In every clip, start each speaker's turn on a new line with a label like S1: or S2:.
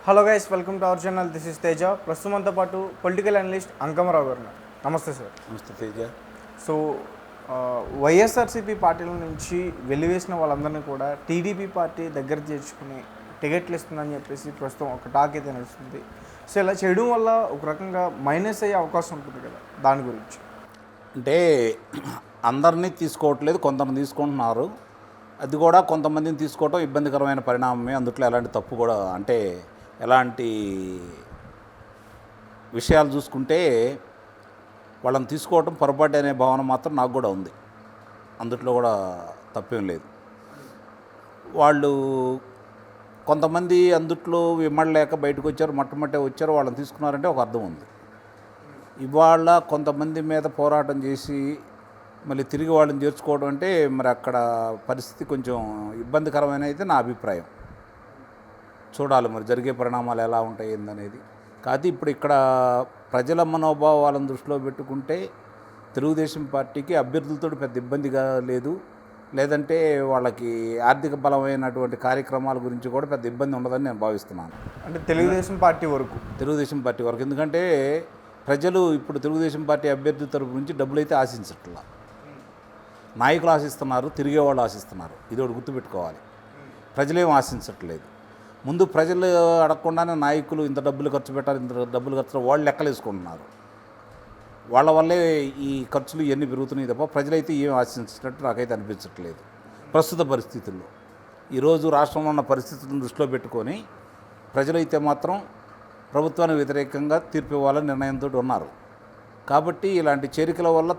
S1: Hello guys, welcome to our channel. This is Teja. ప్రస్తుతంతో పాటు political analyst Ankamarao గారు. నమస్తే సార్.
S2: నమస్తే తేజ.
S1: సో వైఎస్ఆర్సీపీ పార్టీల నుంచి వెలివేసిన వాళ్ళందరినీ కూడా టీడీపీ పార్టీ దగ్గర చేర్చుకుని టికెట్లు ఇస్తుందని చెప్పేసి ప్రస్తుతం ఒక టాక్ అయితే నడుస్తుంది. సో ఇలా చేయడం వల్ల ఒక రకంగా మైనస్ అయ్యే అవకాశం ఉంటుంది కదా, దాని గురించి.
S2: అంటే అందరినీ తీసుకోవట్లేదు, కొంతమంది తీసుకుంటున్నారు. అది కూడా కొంతమందిని తీసుకోవటం ఇబ్బందికరమైన పరిణామమే. అందుట్లో ఎలాంటి తప్పు కూడా, అంటే ఎలాంటి విషయాలు చూసుకుంటే వాళ్ళని తీసుకోవటం పొరపాటు అనే భావన మాత్రం నాకు కూడా ఉంది. అందుట్లో కూడా తప్పేం లేదు. వాళ్ళు కొంతమంది అందుట్లో ఇమ్మడలేక బయటకు వచ్చారు, మొట్టమొదటి వచ్చారు, వాళ్ళని తీసుకున్నారంటే ఒక అర్థం ఉంది. ఇవాళ కొంతమంది మీద పోరాటం చేసి మళ్ళీ తిరిగి వాళ్ళని చేర్చుకోవడం అంటే మరి అక్కడ పరిస్థితి కొంచెం ఇబ్బందికరమైన అయితే నా అభిప్రాయం. చూడాలి మరి జరిగే పరిణామాలు ఎలా ఉంటాయి ఏందనేది. కాదు ఇప్పుడు ఇక్కడ ప్రజల మనోభావాలను దృష్టిలో పెట్టుకుంటే తెలుగుదేశం పార్టీకి అభ్యర్థులతో పెద్ద ఇబ్బందిగా లేదు, లేదంటే వాళ్ళకి ఆర్థిక బలమైనటువంటి కార్యక్రమాల గురించి కూడా పెద్ద ఇబ్బంది ఉండదని నేను భావిస్తున్నాను.
S1: అంటే తెలుగుదేశం పార్టీ వరకు
S2: ఎందుకంటే ప్రజలు ఇప్పుడు తెలుగుదేశం పార్టీ అభ్యర్థి తరపు నుంచి డబ్బులు అయితే ఆశించట్లా. నాయకులు ఆశిస్తున్నారు, తిరిగేవాళ్ళు ఆశిస్తున్నారు. ఇది ఒకటి గుర్తుపెట్టుకోవాలి. ప్రజలేం ఆశించట్లేదు. ముందు ప్రజలు అడగకుండానే నాయకులు ఇంత డబ్బులు ఖర్చు పెట్టాలి, ఇంత డబ్బులు ఖర్చు వాళ్ళు లెక్కలేసుకుంటున్నారు. వాళ్ళ వల్లే ఈ ఖర్చులు ఇవన్నీ పెరుగుతున్నాయి తప్ప ప్రజలైతే ఏం ఆశించినట్టు నాకైతే అనిపించట్లేదు ప్రస్తుత పరిస్థితుల్లో. ఈరోజు రాష్ట్రంలో ఉన్న పరిస్థితులను దృష్టిలో పెట్టుకొని ప్రజలైతే మాత్రం ప్రభుత్వానికి వ్యతిరేకంగా తీర్పు ఇవ్వాలని నిర్ణయంతో ఉన్నారు. కాబట్టి ఇలాంటి చేరికల వల్ల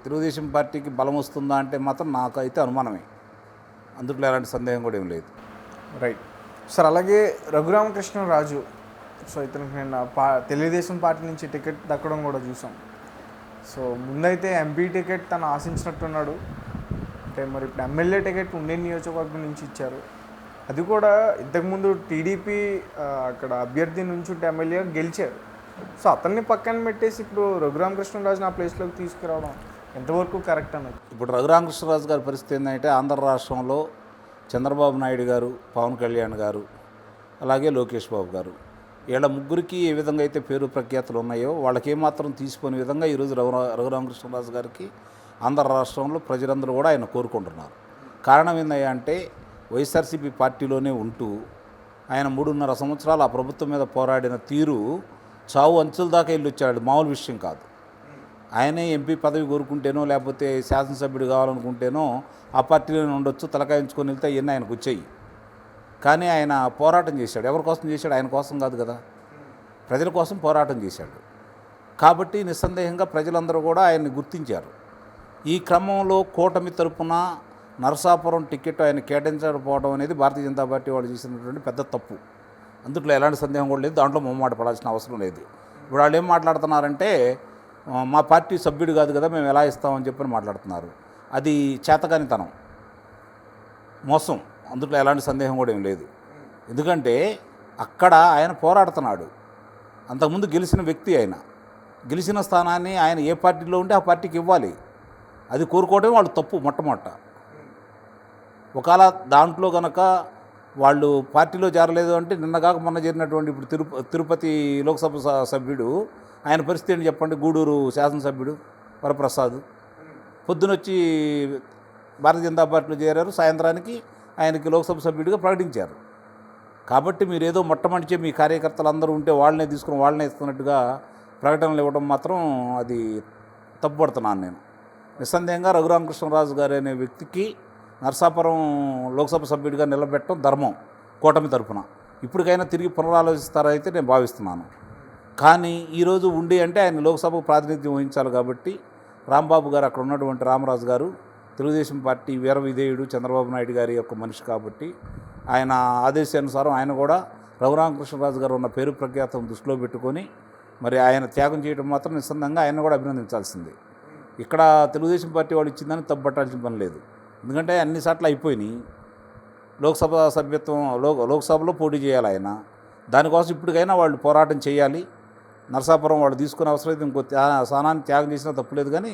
S2: తెలుగుదేశం పార్టీకి బలం వస్తుందా అంటే మాత్రం నాకైతే అనుమానమే. అందుట్లో ఎలాంటి సందేహం కూడా ఏం లేదు.
S1: Right sir. అలాగే రఘురామకృష్ణరాజు, సో ఇతనికి నేను తెలుగుదేశం పార్టీ నుంచి టికెట్ దక్కడం కూడా చూసాం. సో ముందైతే ఎంపీ టికెట్ తను ఆశించినట్టున్నాడు. అంటే మరి ఇప్పుడు ఎమ్మెల్యే టికెట్ ఉండే నియోజకవర్గం నుంచి ఇచ్చారు. అది కూడా ఇంతకుముందు టీడీపీ అక్కడ అభ్యర్థి నుంచి ఉంటే ఎమ్మెల్యే గెలిచారు. సో అతన్ని పక్కన పెట్టేసి ఇప్పుడు రఘురామకృష్ణరాజుని ఆ ప్లేస్లోకి తీసుకురావడం ఎంతవరకు కరెక్ట్ అన్నది.
S2: ఇప్పుడు రఘురామకృష్ణరాజు గారి పరిస్థితి ఏంటంటే ఆంధ్ర రాష్ట్రంలో చంద్రబాబు నాయుడు గారు, పవన్ కళ్యాణ్ గారు, అలాగే లోకేష్ బాబు గారు, వీళ్ళ ముగ్గురికి ఏ విధంగా అయితే పేరు ప్రఖ్యాతులు ఉన్నాయో వాళ్ళకి ఏమాత్రం తీసుకునే విధంగా ఈరోజు రఘురామకృష్ణరాజు గారికి ఆంధ్ర రాష్ట్రంలో ప్రజలందరూ కూడా ఆయన కోరుకుంటున్నారు. కారణం ఏందయ్యా అంటే వైఎస్ఆర్సీపీ పార్టీలోనే ఉంటూ ఆయన 3.5 సంవత్సరాలు ఆ ప్రభుత్వం మీద పోరాడిన తీరు చావు అంచుల దాకా వెళ్ళి వచ్చాడు. మామూలు విషయం కాదు. ఆయనే ఎంపీ పదవి కోరుకుంటేనో లేకపోతే శాసనసభ్యుడు కావాలనుకుంటేనో ఆ పార్టీలోనే ఉండొచ్చు, తలకాయించుకొని వెళ్తే అవన్నీ ఆయనకు వచ్చాయి. కానీ ఆయన పోరాటం చేశాడు. ఎవరి కోసం చేశాడు? ఆయన కోసం కాదు కదా, ప్రజల కోసం పోరాటం చేశాడు. కాబట్టి నిస్సందేహంగా ప్రజలందరూ కూడా ఆయన్ని గుర్తించారు. ఈ క్రమంలో కూటమి తరపున నరసాపురం టికెట్ ఆయన కేటాయించకపోవడం అనేది భారతీయ జనతా పార్టీ వాళ్ళు చేసినటువంటి పెద్ద తప్పు. అందుట్లో ఎలాంటి సందేహం కూడా లేదు, దాంట్లో మొహమాట పడాల్సిన అవసరం లేదు. ఇప్పుడు వాళ్ళు ఏం మాట్లాడుతున్నారంటే మా పార్టీ సభ్యుడు కాదు కదా మేము ఎలా ఇస్తామని చెప్పని మాట్లాడుతున్నారు. అది చేతకానితనం, మోసం. అందుట్లో ఎలాంటి సందేహం కూడా ఏం లేదు. ఎందుకంటే అక్కడ ఆయన పోరాడుతున్నాడు. అంతకుముందు గెలిచిన వ్యక్తి, ఆయన గెలిచిన స్థానాన్ని ఆయన ఏ పార్టీలో ఉంటే ఆ పార్టీకి ఇవ్వాలి. అది కోరుకోవడమే వాళ్ళు తప్పు. మొట్టమొదట ఒకవేళ దాంట్లో కనుక వాళ్ళు పార్టీలో చేరలేదు అంటే నిన్నగాక మొన్న చేరినటువంటి ఇప్పుడు తిరుపతి లోక్సభ సభ్యుడు ఆయన పరిస్థితి ఏంటి చెప్పండి. గూడూరు శాసనసభ్యుడు వరప్రసాద్ పొద్దునొచ్చి భారతీయ జనతా పార్టీలో చేరారు, సాయంత్రానికి ఆయనకి లోక్సభ సభ్యుడిగా ప్రకటించారు. కాబట్టి మీరు ఏదో మొట్టమొదటి మీ కార్యకర్తలు అందరూ ఉంటే వాళ్ళనే తీసుకుని వాళ్ళనే ఇస్తున్నట్టుగా ప్రకటనలు ఇవ్వడం మాత్రం అది తప్పుపడుతున్నాను నేను. నిస్సందేహంగా రఘురామకృష్ణరాజు గారు అనే వ్యక్తికి నరసాపురం లోక్సభ సభ్యుడిగా నిలబెట్టడం ధర్మం కూటమి తరఫున. ఇప్పటికైనా తిరిగి పునరాలోచిస్తారైతే నేను భావిస్తున్నాను. కానీ ఈరోజు ఉండి అంటే ఆయన లోక్సభకు ప్రాతినిధ్యం వహించాలి. కాబట్టి రాంబాబు గారు, అక్కడ ఉన్నటువంటి రామరాజు గారు తెలుగుదేశం పార్టీ వీర విధేయుడు చంద్రబాబు నాయుడు గారి యొక్క మనిషి కాబట్టి ఆయన ఆదేశానుసారం ఆయన కూడా రఘురామకృష్ణరాజు గారు ఉన్న పేరు ప్రఖ్యాతం దృష్టిలో పెట్టుకొని మరి ఆయన త్యాగం చేయడం మాత్రం నిస్సందంగా ఆయన కూడా అభినందించాల్సింది. ఇక్కడ తెలుగుదేశం పార్టీ వాళ్ళు ఇచ్చిందని తప్పట్టాల్సిన పని లేదు. ఎందుకంటే అన్ని సార్లు అయిపోయినాయి. లోక్సభ సభ్యత్వం లోక్సభలో పోటీ చేయాలి ఆయన. దానికోసం ఇప్పటికైనా వాళ్ళు పోరాటం చేయాలి. నరసాపురం వాళ్ళు తీసుకునే అవసరం అయితే ఇంకో స్థానాన్ని త్యాగం చేసినా తప్పులేదు. కానీ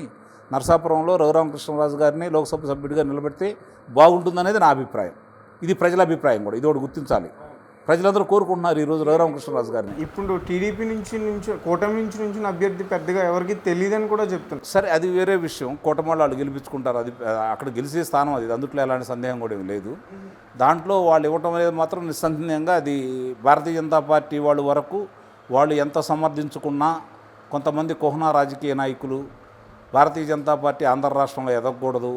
S2: నరసాపురంలో రఘురామకృష్ణరాజు గారిని లోక్సభ సభ్యుడిగా నిలబెడితే బాగుంటుందనేది నా అభిప్రాయం. ఇది ప్రజల అభిప్రాయం కూడా, ఇది ఒకటి గుర్తించాలి. ప్రజలందరూ కోరుకుంటున్నారు ఈరోజు రఘురామకృష్ణరాజు గారిని.
S1: ఇప్పుడు టీడీపీ నుంచి కూటమి నుంచి అభ్యర్థి పెద్దగా ఎవరికి తెలియదని కూడా చెప్తున్నారు.
S2: సరే, అది వేరే విషయం. కూటమి వాళ్ళు గెలిపించుకుంటారు, అది అక్కడ గెలిచే స్థానం అది, అందుట్లో ఎలాంటి సందేహం కూడా ఏమి లేదు. దాంట్లో వాళ్ళు ఇవ్వటం అనేది మాత్రం నిస్సందేహంగా అది భారతీయ జనతా పార్టీ వాళ్ళు వరకు వాళ్ళు ఎంత సమర్థించుకున్నా కొంతమంది కుహనా రాజకీయ నాయకులు భారతీయ జనతా పార్టీ ఆంధ్ర రాష్ట్రంలో ఎదగకూడదు,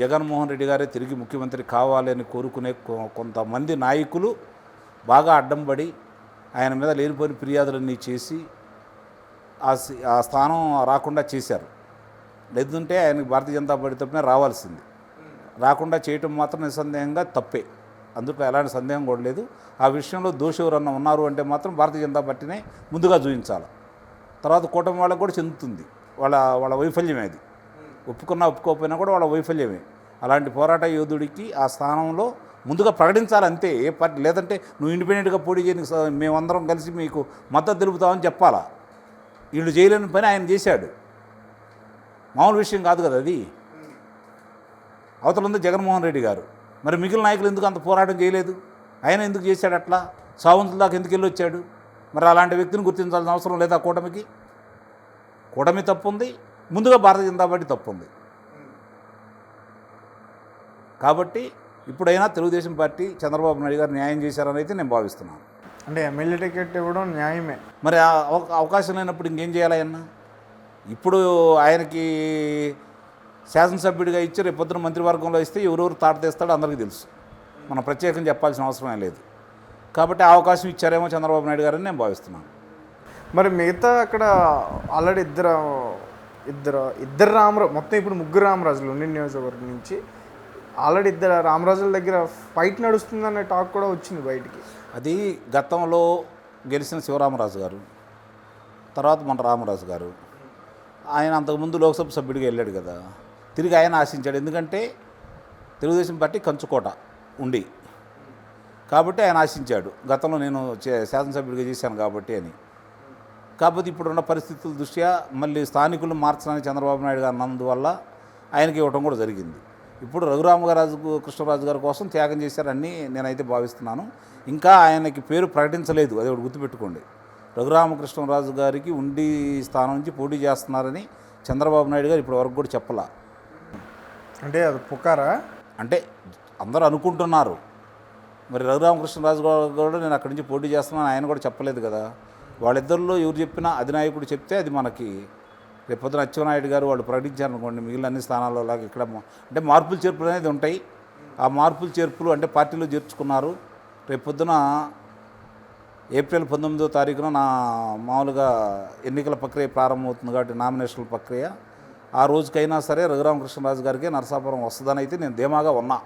S2: జగన్మోహన్ రెడ్డి గారే తిరిగి ముఖ్యమంత్రి కావాలి అని కోరుకునే కొంతమంది నాయకులు బాగా అడ్డం పడి ఆయన మీద లేనిపోయిన ఫిర్యాదులన్నీ చేసి ఆ స్థానం రాకుండా చేశారు. లేదంటే ఆయనకి భారతీయ జనతా పార్టీ తరపునే రావాల్సింది. రాకుండా చేయటం మాత్రం నిస్సందేహంగా తప్పే, అందులో ఎలాంటి సందేహం కూడా లేదు. ఆ విషయంలో దోషి ఎవరన్నా ఉన్నారు అంటే మాత్రం భారతీయ జనతా పార్టీనే ముందుగా చూపించాలి. తర్వాత కూటమి వాళ్ళకు కూడా చెందుతుంది వాళ్ళ వైఫల్యమే, అది ఒప్పుకున్నా ఒప్పుకోకపోయినా కూడా వాళ్ళ వైఫల్యమే. అలాంటి పోరాట యోధుడికి ఆ స్థానంలో ముందుగా ప్రకటించాలి అంతే. ఏ పార్టీ లేదంటే నువ్వు ఇండిపెండెంట్గా పోటీ చేయడానికి మేమందరం కలిసి మీకు మద్దతు తెలుపుతామని చెప్పాలా. వీళ్ళు చేయలేని పని ఆయన చేశాడు, మామూలు విషయం కాదు కదా అది. అవతల ఉంది జగన్మోహన్ రెడ్డి గారు, మరి మిగిలిన నాయకులు ఎందుకు అంత పోరాటం చేయలేదు? ఆయన ఎందుకు చేశాడు అట్లా? సావంతుల దాకా ఎందుకు వెళ్ళి వచ్చాడు? మరి అలాంటి వ్యక్తిని గుర్తించాల్సిన అవసరం లేదా కూటమికి? కూటమి తప్పు ఉంది, ముందుగా భారతీయ జనతా పార్టీ తప్పు ఉంది. కాబట్టి ఇప్పుడైనా తెలుగుదేశం పార్టీ చంద్రబాబు నాయుడు గారు న్యాయం చేశారని అయితే నేను భావిస్తున్నాను.
S1: అంటే ఎమ్మెల్యే టికెట్ ఇవ్వడం న్యాయమే.
S2: మరి అవకాశం లేనప్పుడు ఇంకేం చేయాలి ఆయన? ఇప్పుడు ఆయనకి శాసనసభ్యుడిగా ఇచ్చి రేపు పొద్దున మంత్రివర్గంలో ఇస్తే ఎవరెవరు తాట తీస్తాడో అందరికీ తెలుసు, మనం ప్రత్యేకంగా చెప్పాల్సిన అవసరమే లేదు. కాబట్టి ఆ అవకాశం ఇచ్చారేమో చంద్రబాబు నాయుడు గారని నేను భావిస్తున్నాను.
S1: మరి మిగతా అక్కడ ఆల్రెడీ ఇద్దరు రామరాజు, మొత్తం ఇప్పుడు ముగ్గురు రామరాజులు ఉండి నియోజకవర్గం నుంచి ఆల్రెడీ ఇద్దరు రామరాజుల దగ్గర ఫైట్ నడుస్తుందనే టాక్ కూడా వచ్చింది బయటికి.
S2: అది గతంలో గెలిచిన శివరామరాజు గారు, తర్వాత మన రామరాజు గారు, ఆయన అంతకుముందు లోక్సభ సభ్యుడిగా వెళ్ళాడు కదా, తిరిగి ఆయన ఆశించాడు. ఎందుకంటే తెలుగుదేశం పార్టీ కంచుకోట ఉండి, కాబట్టి ఆయన ఆశించాడు గతంలో నేను శాసనసభ్యుడిగా చేశాను కాబట్టి అని. కాకపోతే ఇప్పుడున్న పరిస్థితుల దృష్ట్యా మళ్ళీ స్థానికులు మార్చడానికి చంద్రబాబు నాయుడు గారు అన్నందువల్ల ఆయనకి ఇవ్వటం కూడా జరిగింది. ఇప్పుడు కృష్ణరాజు గారి కోసం త్యాగం చేశారని నేనైతే భావిస్తున్నాను. ఇంకా ఆయనకి పేరు ప్రకటించలేదు, అది ఒకటి గుర్తుపెట్టుకోండి. రఘురామకృష్ణరాజు గారికి ఉండి స్థానం నుంచి పోటీ చేస్తున్నారని చంద్రబాబు నాయుడు గారు ఇప్పటి వరకు కూడా చెప్పలా.
S1: అంటే అది పుకారా?
S2: అంటే అందరూ అనుకుంటున్నారు. మరి రఘురామకృష్ణరాజు కూడా నేను అక్కడి నుంచి పోటీ చేస్తున్నాను ఆయన కూడా చెప్పలేదు కదా. వాళ్ళిద్దరిలో ఎవరు చెప్పినా అధినాయకుడు చెప్తే అది మనకి రేపు పొద్దున అచ్చెన్నాయుడు గారు వాళ్ళు ప్రకటించారనుకోండి, మిగిలిన అన్ని స్థానాల్లో లాగా ఇక్కడ అంటే మార్పులు చేర్పులు అనేది ఉంటాయి. ఆ మార్పులు చేర్పులు అంటే పార్టీలో చేర్చుకున్నారు. రేపు పొద్దున ఏప్రిల్ 19వ తారీఖున మామూలుగా ఎన్నికల ప్రక్రియ ప్రారంభమవుతుంది కాబట్టి నామినేషన్ల ప్రక్రియ ఆ రోజుకైనా సరే రఘురామకృష్ణరాజు గారికి నరసాపురం వస్తుందని అయితే నేను ధీమాగా ఉన్నా.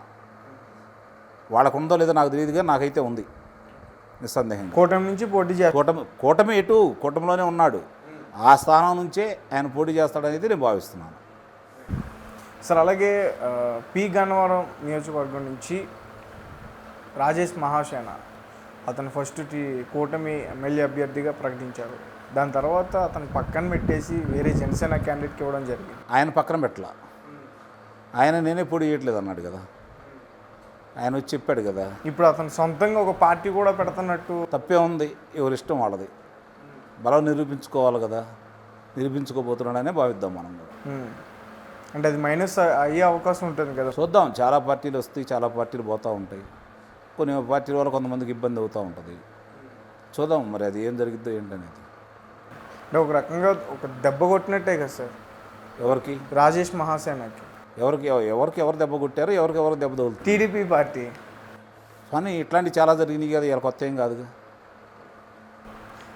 S2: వాళ్ళకు ఉందో లేదో నాకు తెలియదు కానీ నాకైతే ఉంది నిస్సందేహంగా.
S1: కూటమి నుంచి పోటీ
S2: కూటమి కూటమిలోనే ఉన్నాడు, ఆ స్థానం నుంచే ఆయన పోటీ చేస్తాడని నేను భావిస్తున్నాను.
S1: సార్ అలాగే పి గన్నవరం నియోజకవర్గం నుంచి రాజేష్ మహాసేన అతను ఫస్ట్ కూటమి ఎమ్మెల్యే అభ్యర్థిగా ప్రకటించారు. దాని తర్వాత అతను పక్కన పెట్టేసి వేరే జనసేన క్యాండిడేట్కి ఇవ్వడం జరిగింది.
S2: ఆయన పక్కన పెట్టలా, ఆయన నేనే పోటీ చేయట్లేదు అన్నాడు కదా, ఆయన వచ్చి చెప్పాడు కదా.
S1: ఇప్పుడు అతను సొంతంగా ఒక పార్టీ కూడా పెడుతున్నట్టు
S2: తప్పే ఉంది, ఎవరి ఇష్టం వాళ్ళది. బలం నిరూపించుకోవాలి కదా, నిరూపించుకోబోతున్నాడనే భావిద్దాం మనం.
S1: అంటే అది మైనస్ అయ్యే అవకాశం ఉంటుంది కదా.
S2: చూద్దాం, చాలా పార్టీలు వస్తాయి, చాలా పార్టీలు పోతూ ఉంటాయి. కొన్ని పార్టీల వల్ల కొంతమందికి ఇబ్బంది అవుతూ ఉంటుంది. చూద్దాం మరి అది ఏం జరిగిద్దో ఏంటనేది.
S1: అంటే ఒక రకంగా ఒక దెబ్బ కొట్టినట్టే కదా సార్
S2: ఎవరికి?
S1: రాజేష్ మహాసేనకి.
S2: ఎవరు దెబ్బ కొట్టారు, ఎవరు దెబ్బ తగులుతారు?
S1: TDP party.
S2: కానీ ఇట్లాంటివి చాలా జరిగినాయి కదా, ఇలా కొత్త ఏం కాదుగా.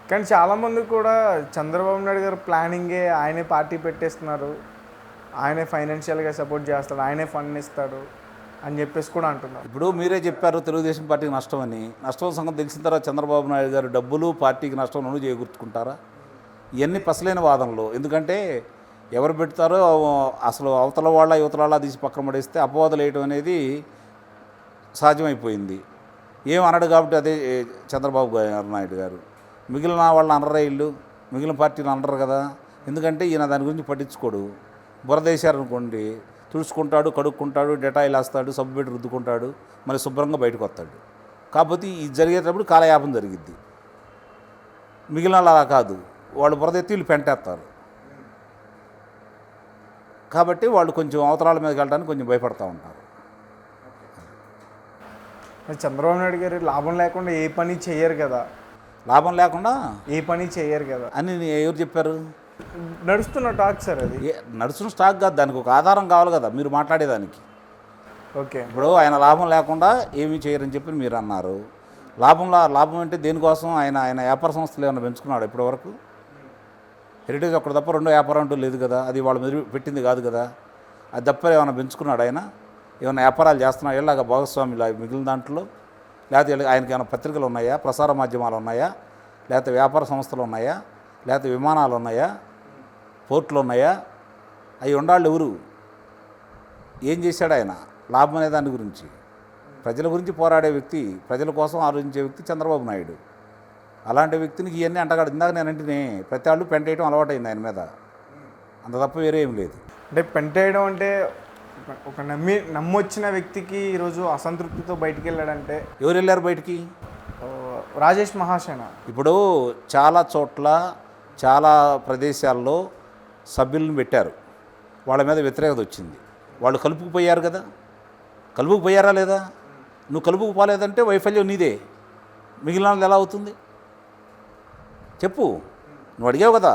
S1: కానీ చాలామంది కూడా చంద్రబాబు నాయుడు గారు ప్లానింగే, ఆయనే పార్టీ పెట్టేస్తున్నారు, ఆయనే ఫైనాన్షియల్గా సపోర్ట్ చేస్తాడు, ఆయనే ఫండ్ ఇస్తాడు అని చెప్పేసి కూడా అంటున్నారు.
S2: ఇప్పుడు మీరే చెప్పారు తెలుగుదేశం పార్టీకి నష్టం అని. నష్టం సంగతి తెలిసిన తర్వాత చంద్రబాబు నాయుడు గారు డబ్బులు పార్టీకి నష్టం నుండి చేకూర్చుకుంటారా? ఇవన్నీ పసలేని వాదనలు. ఎందుకంటే ఎవరు పెడతారో అసలు అవతల వాళ్ళ యువతల వాళ్ళ తీసి పక్కన పడేస్తే అపవాదులు వేయటం అనేది సాధ్యమైపోయింది. ఏం అనడు కాబట్టి అదే చంద్రబాబు నాయుడు గారు. మిగిలిన వాళ్ళని అనరా, ఇల్లు మిగిలిన పార్టీలు అనరు కదా. ఎందుకంటే ఈయన దాని గురించి పట్టించుకోడు. బురదేశారనుకోండి, తుడుచుకుంటాడు, కడుక్కుంటాడు, డెటాయిల్ వేస్తాడు, సబ్బు పెట్టి రుద్దుకుంటాడు, మళ్ళీ శుభ్రంగా బయటకు వస్తాడు. కాకపోతే ఇది జరిగేటప్పుడు కాలయాపన జరిగిద్ది. మిగిలిన వాళ్ళు అలా కాదు, వాళ్ళు బురదెత్తి వీళ్ళు పెంటేస్తారు. కాబట్టి వాళ్ళు కొంచెం అవతరాల మీదకి వెళ్ళడానికి కొంచెం భయపడతా ఉంటారు.
S1: మరి చంద్రబాబు నాయుడు గారు లాభం లేకుండా ఏ పని చెయ్యరు కదా,
S2: లాభం లేకుండా
S1: ఏ పని చెయ్యరు కదా
S2: అని ఎవరు చెప్పారు?
S1: నడుస్తున్న టాక్ సార్ అది.
S2: నడుచున్న స్టాక్ కాదు, దానికి ఒక ఆధారం కావాలి కదా మీరు మాట్లాడేదానికి.
S1: ఓకే,
S2: ఇప్పుడు ఆయన లాభం లేకుండా ఏమీ చేయరని చెప్పి మీరు అన్నారు. లాభం అంటే దేనికోసం? ఆయన వ్యాపార సంస్థలు ఏమైనా పెంచుకున్నాడు ఇప్పటి వరకు? హెరిటేజ్ ఒక్కటి తప్ప రెండో వ్యాపారం అంటూ లేదు కదా, అది వాళ్ళ మీద పెట్టింది కాదు కదా. అది తప్ప ఏమైనా పెంచుకున్నాడు ఆయన? ఏమైనా వ్యాపారాలు చేస్తున్నాడు ఇలాగ భాగస్వామిలా మిగిలిన దాంట్లో? లేకపోతే ఆయనకి ఏమైనా పత్రికలు ఉన్నాయా, ప్రసార మాధ్యమాలు ఉన్నాయా, లేకపోతే వ్యాపార సంస్థలు ఉన్నాయా, లేకపోతే విమానాలు ఉన్నాయా, పోర్టులు ఉన్నాయా? అవి ఉండాళ్ళు ఎవరు? ఏం చేశాడు ఆయన? లాభం అనే దాని గురించి, ప్రజల గురించి పోరాడే వ్యక్తి, ప్రజల కోసం ఆలోచించే వ్యక్తి చంద్రబాబు నాయుడు. అలాంటి వ్యక్తిని ఇవన్నీ అంటగాడు. ఇందాక నేను అంటే ప్రతి వాళ్ళు పెంటేయడం అలవాటైంది ఆయన మీద, అంత తప్ప వేరే ఏం లేదు.
S1: అంటే పెంటేయడం అంటే ఒక నమ్మొచ్చిన వ్యక్తికి ఈరోజు అసంతృప్తితో బయటికి వెళ్ళాడంటే
S2: ఎవరు వెళ్ళారు బయటికి?
S1: రాజేష్ మహాసేన.
S2: ఇప్పుడు చాలా చోట్ల చాలా ప్రదేశాల్లో సభ్యులను పెట్టారు, వాళ్ళ మీద వ్యతిరేకత వచ్చింది. వాళ్ళు కలుపుకుపోయారు కదా, కలుపుకుపోయారా లేదా? నువ్వు కలుపుకుపోలేదంటే వైఫల్యం నీదే, మిగిలిన వాళ్ళు ఎలా అవుతుంది చెప్పు? నువ్వు అడిగావు కదా,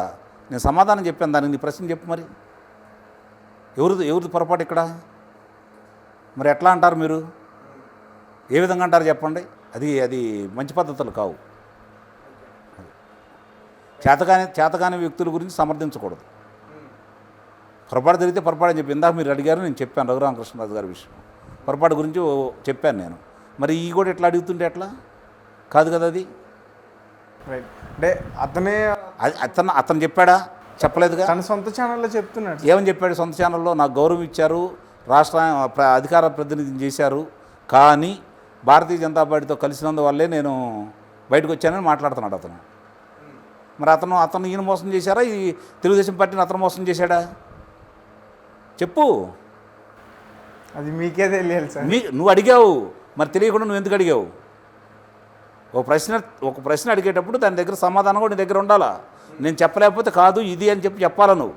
S2: నేను సమాధానం చెప్పాను, దానికి నీ ప్రశ్న చెప్పు. మరి ఎవరిది పొరపాటు ఇక్కడ? మరి ఎట్లా అంటారు మీరు? ఏ విధంగా అంటారు చెప్పండి? అది మంచి పద్ధతులు కావు. చేతకాని వ్యక్తుల గురించి సమర్థించకూడదు. పొరపాటు జరిగితే పొరపాటు అని చెప్పి ఇందాక మీరు అడిగారు, నేను చెప్పాను రఘురామకృష్ణరాజు గారి విషయం, పొరపాటు గురించి చెప్పాను నేను. మరి ఈ కూడా ఎట్లా అడుగుతుంటే ఎట్లా? కాదు కదా అది.
S1: రైట్, అంటే
S2: అతను చెప్పాడా? చెప్పలేదుగా.
S1: తన సొంత ఛానల్లో చెప్తున్నాడు.
S2: ఏమని చెప్పాడు? సొంత ఛానల్లో నాకు గౌరవం ఇచ్చారు, రాష్ట్ర అధికార ప్రతినిధిని చేశారు, కానీ భారతీయ జనతా పార్టీతో కలిసినందువల్లే నేను బయటకు వచ్చానని మాట్లాడుతున్నాడు అతను. మరి అతను ఈయన మోసం చేశారా, ఈ తెలుగుదేశం పార్టీని అతను మోసం చేశాడా చెప్పు?
S1: అది మీకే తెలియాలి సార్.
S2: నువ్వు అడిగావు, మరి తెలియకుండా నువ్వు ఎందుకు అడిగావు? ఒక ప్రశ్న అడిగేటప్పుడు దాని దగ్గర సమాధానం కూడా నీ దగ్గర ఉండాలా. నేను చెప్పలేకపోతే కాదు ఇది అని చెప్పాలా నువ్వు.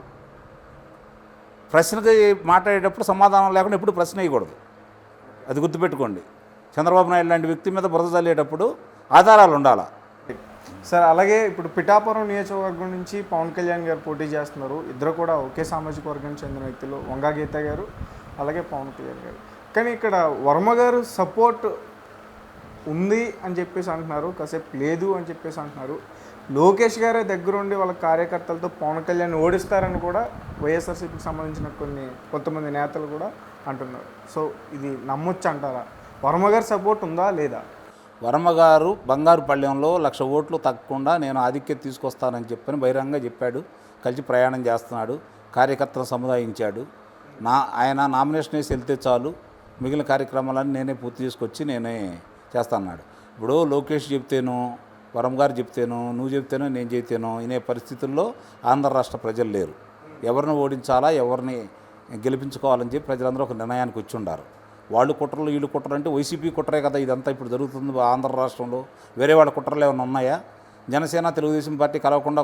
S2: ప్రశ్నకి మాట్లాడేటప్పుడు సమాధానం లేకుండా ఎప్పుడు ప్రశ్న వేయకూడదు, అది గుర్తుపెట్టుకోండి. చంద్రబాబు నాయుడు లాంటి వ్యక్తి మీద బురద చల్లేటప్పుడు ఆధారాలు ఉండాలా.
S1: సార్ అలాగే ఇప్పుడు పిఠాపురం నియోజకవర్గం నుంచి పవన్ కళ్యాణ్ గారు పోటీ చేస్తున్నారు. ఇద్దరు కూడా ఒకే సామాజిక వర్గానికి చెందిన వ్యక్తులు, వంగా గీత గారు అలాగే పవన్ కళ్యాణ్ గారు. కానీ ఇక్కడ వర్మ గారు సపోర్ట్ ఉంది అని చెప్పేసి అంటున్నారు, కాసేపు లేదు అని చెప్పేసి అంటున్నారు. లోకేష్ గారే దగ్గరుండి వాళ్ళ కార్యకర్తలతో పవన్ కళ్యాణ్ ఓడిస్తారని కూడా వైఎస్ఆర్సీపీకి సంబంధించిన కొంతమంది నేతలు కూడా అంటున్నారు. సో ఇది నమ్మొచ్చు అంటారా? వర్మ గారి సపోర్ట్ ఉందా లేదా?
S2: వర్మ గారు బంగారు పళ్ళెంలో 1,00,000 ఓట్లు తగ్గకుండా నేను ఆధిక్యత తీసుకొస్తానని చెప్పని బహిరంగంగా చెప్పాడు. కలిసి ప్రయాణం చేస్తున్నాడు, కార్యకర్తలు సముదాయించాడు. ఆయన నామినేషన్ వేసి వెళ్తే చాలు, మిగిలిన కార్యక్రమాలన్నీ నేనే పూర్తి చేసుకొచ్చి నేనే చేస్తాన్నాడు. ఇప్పుడు లోకేష్ చెప్తేనో, వరం గారు చెప్తేనో, నువ్వు చెప్తేనో, నేను చెప్తేనో వినే పరిస్థితుల్లో ఆంధ్ర రాష్ట్ర ప్రజలు లేరు. ఎవరిని ఓడించాలా, ఎవరిని గెలిపించుకోవాలని చెప్పి ప్రజలందరూ ఒక నిర్ణయానికి వచ్చి ఉండారు. వాళ్ళు కుట్రలు వీళ్ళు కుట్రలు అంటే వైసీపీ కుట్రే కదా ఇదంతా ఇప్పుడు జరుగుతుంది ఆంధ్ర రాష్ట్రంలో. వేరే వాళ్ళ కుట్రలు ఏమైనా ఉన్నాయా? జనసేన తెలుగుదేశం పార్టీ కలవకుండా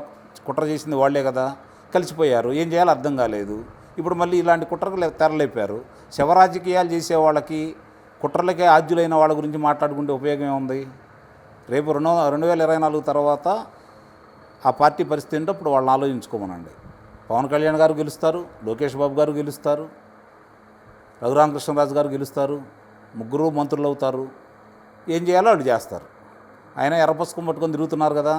S2: కుట్ర చేసింది వాళ్లే కదా, కలిసిపోయారు. ఏం చేయాలో అర్థం కాలేదు. ఇప్పుడు మళ్ళీ ఇలాంటి కుట్రకు తెరలేపారు. శవరాజకీయాలు చేసే వాళ్ళకి, కుట్రలకే ఆద్యులైన వాళ్ళ గురించి మాట్లాడుకుంటే ఉపయోగం ఏముంది? రేపు 2024 తర్వాత ఆ పార్టీ పరిస్థితి ఏంటో అప్పుడు వాళ్ళని ఆలోచించుకోమనండి. పవన్ కళ్యాణ్ గారు గెలుస్తారు, లోకేష్ బాబు గారు గెలుస్తారు, రఘురామకృష్ణరాజు గారు గెలుస్తారు, ముగ్గురు మంత్రులు అవుతారు. ఏం చేయాలో వాళ్ళు చేస్తారు. ఆయన ఎర్రపుస్తకం పట్టుకొని తిరుగుతున్నారు కదా.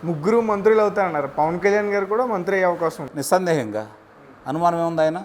S1: ముగ్గురు మంత్రులు అవుతారన్నారు. పవన్ కళ్యాణ్ గారు కూడా మంత్రి అయ్యే అవకాశం
S2: నిస్సందేహంగా, అనుమానం ఏముంది ఆయన